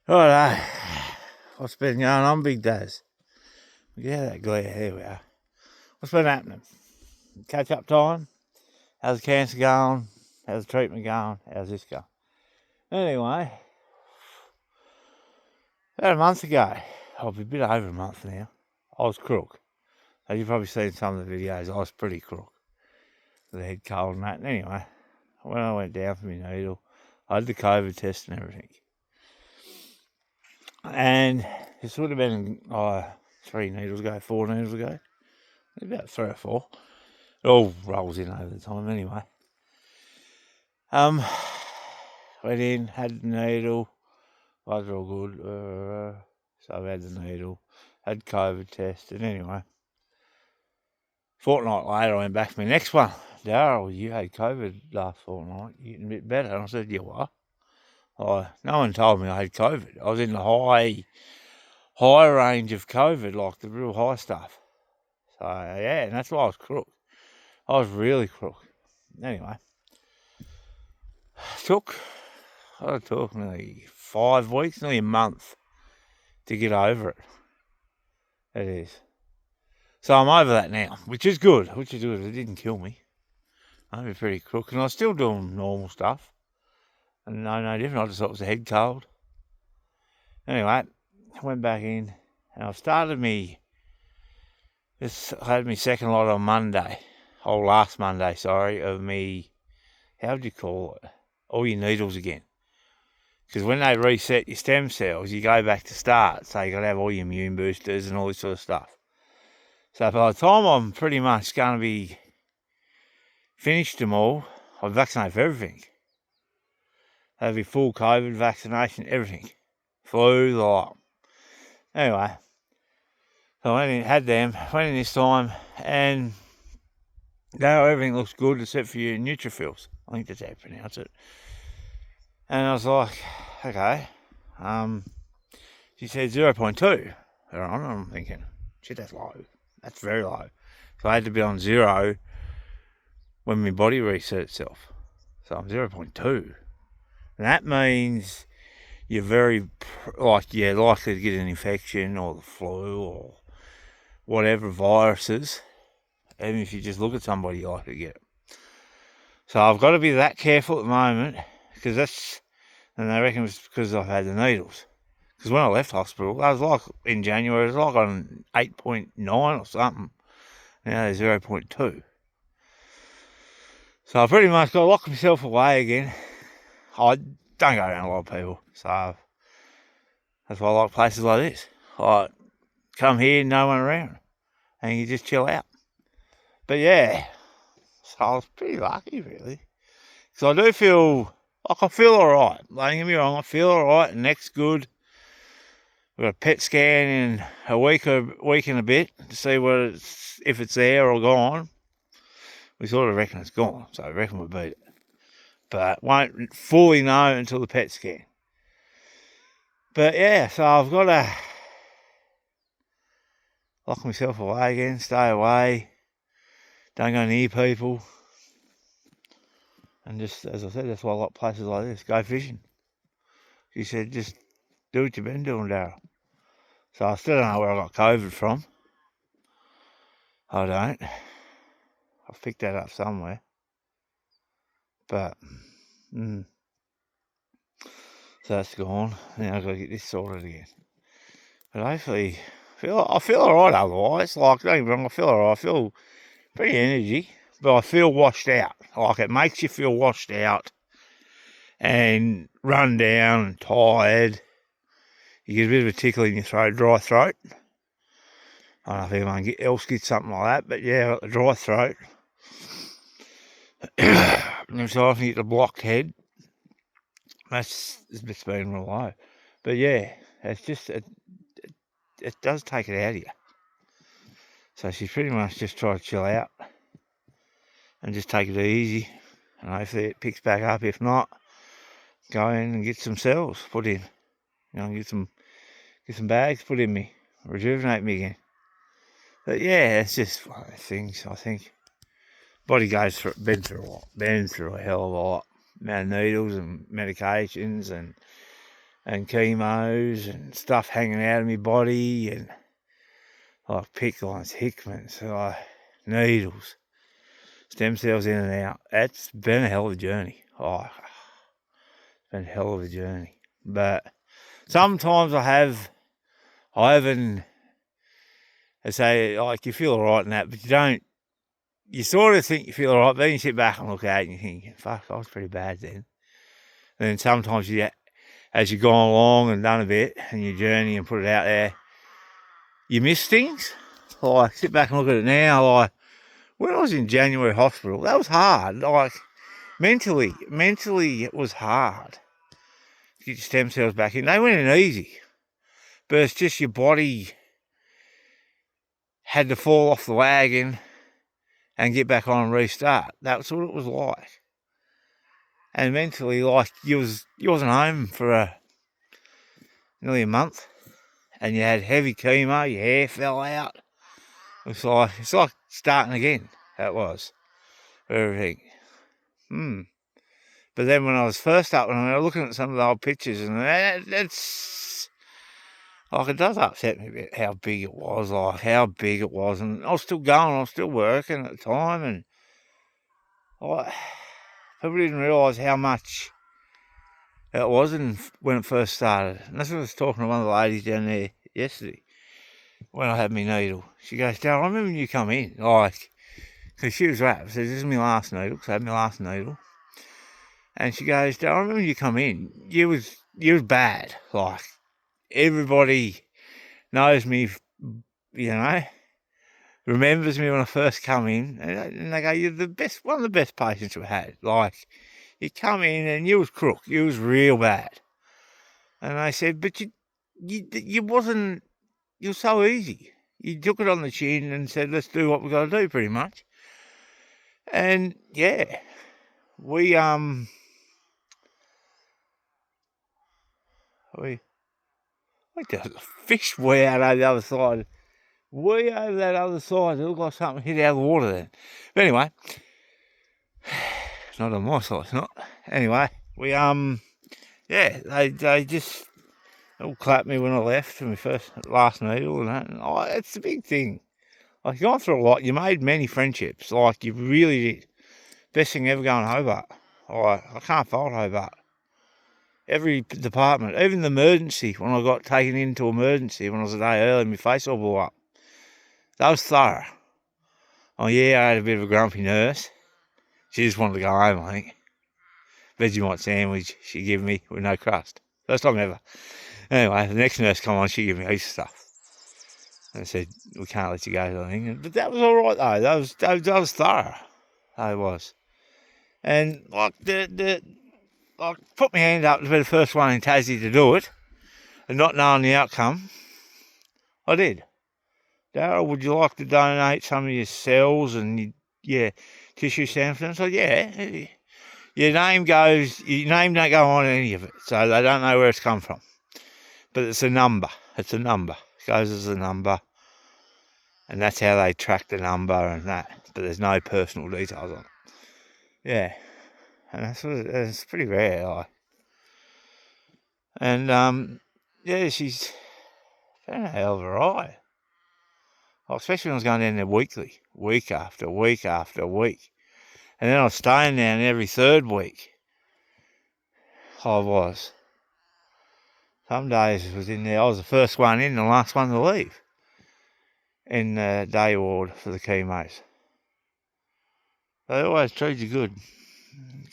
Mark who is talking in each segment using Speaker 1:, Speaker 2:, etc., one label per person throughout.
Speaker 1: Righto. What's been going on, Big Dazz? Yeah, that glare. Here we are. What's been happening? Catch up time? How's the cancer going? How's the treatment going? How's this going? Anyway, about a month ago, a bit over a month now, I was crook. As you've probably seen some of the videos, I was pretty crook. With the head cold and that. And anyway, when I went down for my needle, I had the COVID test and everything. And this would have been 4 needles ago. About 3 or 4. It all rolls in over the time anyway. Went in, had the needle, was all good. So I had the needle, had COVID test, and anyway, fortnight later I went back for my next one. Darryl, you had COVID last fortnight, you're getting a bit better. And I said, you what? No one told me I had COVID. I was in the high range of COVID, like the real high stuff. So yeah, and that's why I was crook. I was really crook. Anyway, took nearly 5 weeks, nearly a month to get over it. It is. So I'm over that now, which is good. It didn't kill me. I'm pretty crook, and I was still doing normal stuff. And no different. I just thought it was a head cold. Anyway, I went back in, and I started I had my second lot on Monday. Last Monday, of me, how would you call it? All your needles again. Because when they reset your stem cells, you go back to start. So you got to have all your immune boosters and all this sort of stuff. So by the time I'm pretty much going to be finished them all, I'll vaccinate for everything. That'll be full COVID vaccination, everything. Flu, the lot. Anyway, so I went in, had them, went in this time, and now everything looks good except for your neutrophils. I think that's how you pronounce it. And I was like, okay. She said 0.2. I'm thinking, shit, that's low. That's very low. So I had to be on 0 when my body reset itself. So I'm 0.2. And that means you're very, likely to get an infection or the flu or whatever viruses. Even if you just look at somebody, you're likely to get it. So I've got to be that careful at the moment, and they reckon it's because I've had the needles. Because when I left hospital, I was like, in January, it was like on 8.9 or something. Now there's 0.2. So I pretty much got to lock myself away again. I don't go around a lot of people, so that's why I like places like this. Like, come here, no one around, and you just chill out. But yeah, so I was pretty lucky, really. Because I do feel alright. Don't get me wrong, I feel alright, neck's good. We've got a PET scan in a week and a bit to see if it's there or gone. We sort of reckon it's gone, so I reckon we'll beat it. But won't fully know until the PET scan. But yeah, so I've got to lock myself away again, stay away, don't go near people. And just, as I said, that's why I like places like this. Go fishing. She said, just do what you've been doing, Darryl. So I still don't know where I got COVID from. I don't. I've picked that up somewhere. But, so that's gone. Now I've got to get this sorted again. But hopefully, I feel alright otherwise. Like, don't get me wrong, I feel alright. I feel pretty energy, but I feel washed out. Like, it makes you feel washed out and run down and tired. You get a bit of a tickle in your throat, dry throat. I don't know if anyone else gets something like that, but yeah, I got the dry throat. And so I often get the blocked head. It's been real low. But yeah, it's just, it does take it out of you. So she's pretty much just trying to chill out and just take it easy. And hopefully it picks back up. If not, go in and get some cells put in. Get some bags put in me, rejuvenate me again. But yeah, it's just one of those things. I think body been through a hell of a lot. Amount of needles and medications and and chemos and stuff hanging out of my body, and like pick lines, Hickmans, needles, stem cells in and out. It's been a hell of a journey. It's been a hell of a journey. But sometimes I haven't, I say, like, you feel all right in that, but you don't, you sort of think you feel all right, but then you sit back and look at it and you think, fuck, I was pretty bad then. And then sometimes as you've gone along and done a bit and your journey and put it out there, you miss things. Like, sit back and look at it now, like, when I was in January hospital, that was hard. Like, mentally it was hard to get your stem cells back in. They went in easy, but it's just your body had to fall off the wagon and get back on and restart. That's what it was like. And mentally, like, you wasn't home for nearly a month, and you had heavy chemo, your hair fell out. It's like starting again. That was everything. But then when I was first up, and I was looking at some of the old pictures, and it's like, it does upset me a bit how big it was, and I was still going, I was still working at the time, and people didn't realise how much it was when it first started. And that's what I was talking to one of the ladies down there yesterday when I had my needle. She goes, Darryl, I remember when you come in, like, because she was wrapped. Says, this is my last needle, because I had my last needle. And she goes, Darryl, I remember when you come in, you was bad. Like, everybody knows me, remembers me when I first come in, and they go, you're one of the best patients we've had. Like, you come in and you was crook, you was real bad. And I said, but you wasn't, you were so easy. You took it on the chin and said, let's do what we've got to do, pretty much. And yeah, there's a fish way out over the other side. Way over that other side. It looked like something hit out of the water then. But anyway, not on my side, it's not. Anyway, they just all clapped me when I left for my last needle and that. And, it's a big thing. Like, you've gone through a lot. You made many friendships. Like, you really did. Best thing ever going Hobart. I can't fault Hobart. Every department, even the emergency, when I got taken into emergency when I was a day early, my face all blew up. That was thorough. Oh yeah, I had a bit of a grumpy nurse. She just wanted to go home, I think. Vegemite sandwich she gave me with no crust. First time ever. Anyway, the next nurse come on, she gave me heaps of stuff. And said, we can't let you go, I think. But that was all right though. That was thorough. That was. And like I put my hand up to be the first one in Tassie to do it, and not knowing the outcome, I did. Darryl, would you like to donate some of your cells and your tissue samples? I said, yeah. Your name don't go on any of it, so they don't know where it's come from. But it's a number. It goes as a number, and that's how they track the number and that. But there's no personal details on it. Yeah. And it's pretty rare, like. And, she's been a hell of a ride. Especially when I was going down there weekly, week after week after week. And then I was staying down every third week. I was. Some days I was in there, I was the first one in, the last one to leave. In the day ward for the chemos. They always treat you good.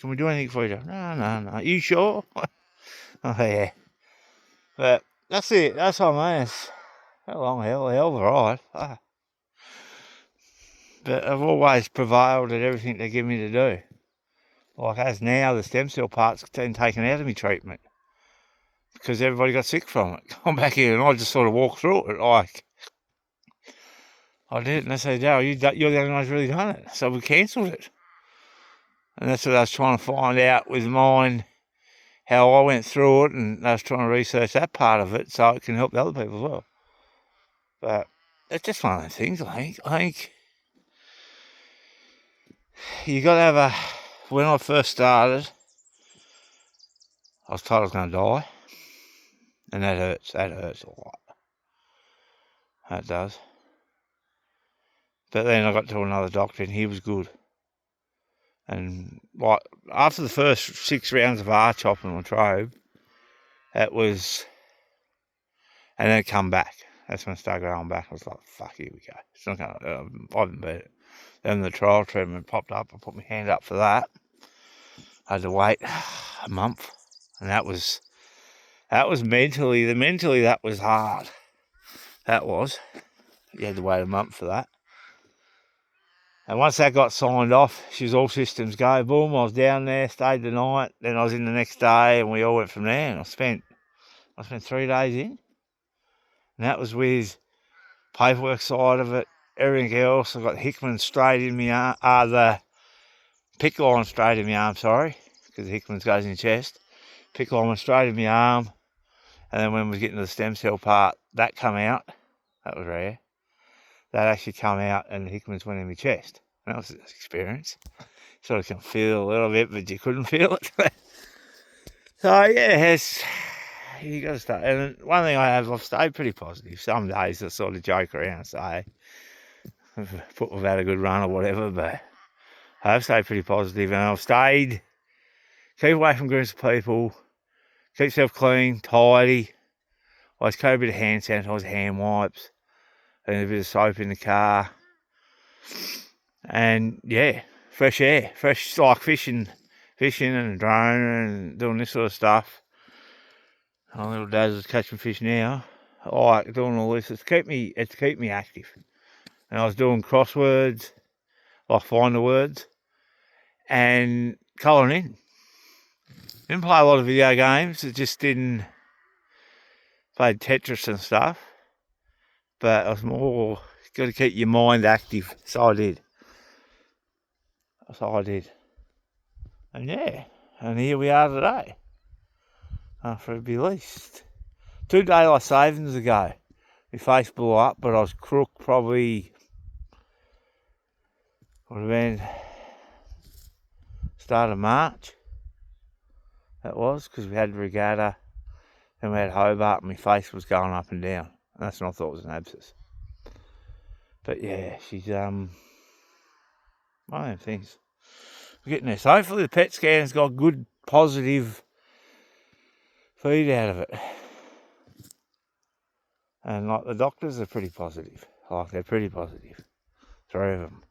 Speaker 1: Can we do anything for you? No. You sure? Oh, yeah. But that's it. That's what I mean. It's a long hell of a ride. But I've always prevailed at everything they give me to do. Like, as now, the stem cell part's been taken out of me treatment. Because everybody got sick from it. I'm back here and I just sort of walked through it. Like, I did. And they said, Darryl, you're the only one who's really done it. So we cancelled it. And that's what I was trying to find out with mine, how I went through it, and I was trying to research that part of it so it can help the other people as well. But it's just one of those things, I think you got to have when I first started, I was told I was going to die. And that hurts a lot. That does. But then I got to another doctor and he was good. And like after the first 6 rounds of arch chopping on Trobe, it was, and then it come back. That's when I started going back. I was like, fuck, here we go. It's not gonna, I haven't beat it. Then the trial treatment popped up. I put my hand up for that. I had to wait a month. And that was mentally that was hard. That was. You had to wait a month for that. And once that got signed off, she was all systems go. Boom, I was down there, stayed the night. Then I was in the next day and we all went from there. And I spent 3 days in. And that was with paperwork side of it, everything else. I got Hickman straight in my arm, the pick line straight in my arm, sorry, because the Hickman's goes in your chest. Pick line went straight in my arm. And then when we was getting to the stem cell part, that come out. That was rare. That actually come out and the Hickman's went in my chest. That was an experience. Sort of can feel a little bit, but you couldn't feel it. So yeah, you got to start. And one thing I've stayed pretty positive. Some days I sort of joke around and say, we've had a good run or whatever, but I've stayed pretty positive and I've stayed, keep away from groups of people, keep yourself clean, tidy. I always carry a bit of hand sanitizer, hand wipes, and a bit of soap in the car. And yeah, fresh air, like fishing and droning and doing this sort of stuff. My little Dazz is catching fish now. I like doing all this. It's to keep me active. And I was doing crosswords, like find the words, and colouring in. Didn't play a lot of video games. It just didn't. Played Tetris and stuff. But I was more got to keep your mind active. So I did. And yeah, and here we are today. After at least 2 daylight savings ago, my face blew up, but I was crook probably, would have been start of March. That was, because we had regatta, then we had Hobart, and my face was going up and down. And that's when I thought it was an abscess. But yeah, she's one of them things. We're getting there. So hopefully the PET scan's got good, positive feed out of it. And like the doctors are pretty positive. They're pretty positive. 3 of them.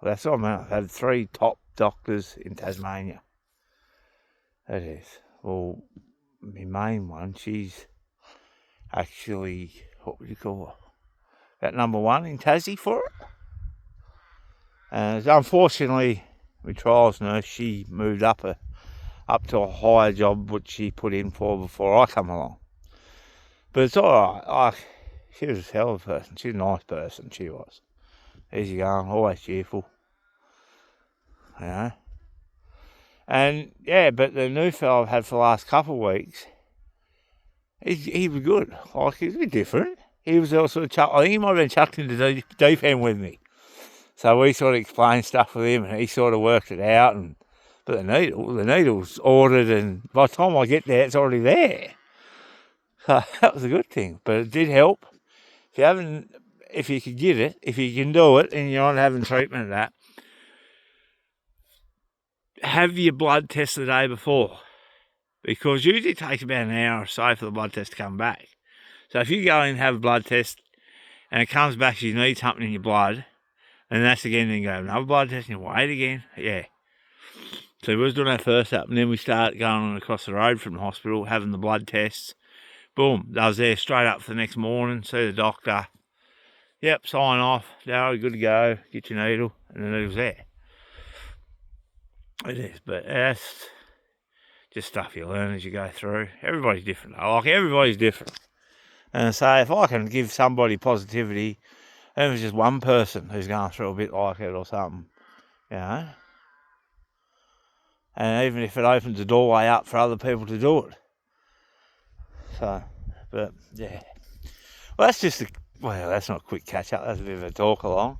Speaker 1: Well, that's all I mean. I've had 3 top doctors in Tasmania. That is. Well, my main one, she's actually, what would you call her? About number 1 in Tassie for it. And unfortunately, my trials nurse, she moved up to a higher job which she put in for before I come along. But it's alright. She was a hell of a person. She's a nice person, she was. Easy going, always cheerful. You know. And yeah, but the new fella I've had for the last couple of weeks, he was good. He was a bit different. He was also I think he might have been chucked into the deep end with me. So we sort of explained stuff with him and he sort of worked it out. But the needle's ordered and by the time I get there, it's already there. So that was a good thing. But it did help. If you could get it, if you can do it and you're not having treatment of that, have your blood test the day before. Because usually it takes about an hour or so for the blood test to come back. So if you go in and have a blood test and it comes back as you need something in your blood, and that's again, then you go have another blood test and you wait again. Yeah. So we was doing that first up, and then we start going on across the road from the hospital, having the blood tests. Boom, I was there straight up for the next morning, see the doctor. Yep, sign off. No, good to go. Get your needle, and the needle's there. It is, but that's just stuff you learn as you go through. Everybody's different. Everybody's different. And so if I can give somebody positivity, even if it's just one person who's going through a bit like it or something, you know. And even if it opens the doorway up for other people to do it. So, but yeah. Well, that's not a quick catch up. That's a bit of a talk along.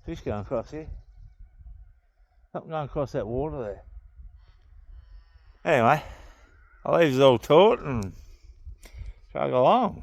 Speaker 1: Fish going across here. Something going across that water there. Anyway, I'll leave it all taut and chug along.